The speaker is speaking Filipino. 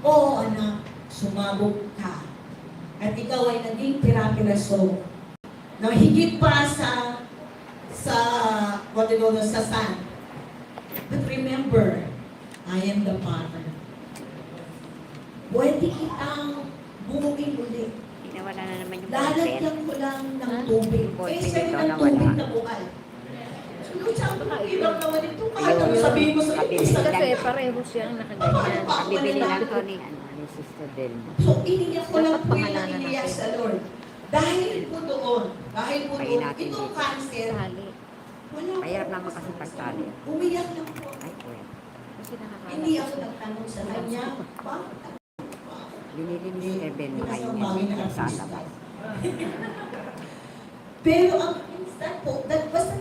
Oo, anak, sumabog ka. At ikaw ay naging pira-piraso. Na higit pa sa what do you call this, sa sun. But remember, I am the Father. Pwede kitang bumuin ulit. Nawala na naman yung Lalagyan ko lang ng tubig. Boyfriend Kaysa daw ng nawala. tubig na buhay. Ano sabi ko, hirap naman ito. Kahit ano sabihin mo sa Kabili. isa. Kasi pareho siyang nakaganyan. Bibili lang to ni, ni Sister Delma. So, iniyak ko lang Dapat po yung pangalanan iniyak natin. sa Lord. Dahil po doon, Pain natin itong dito. cancer, Sali. wala Mahirap po naman ako kasi sa pagtali. puso. Umiyak lang po. Ay, pwede. Kasi nakakala. Hindi ako nagtanong sa kanya, bakit ako? Binili ni Sister Delma ngayon Bagay na yan sa labas. Pero ang instant po, basta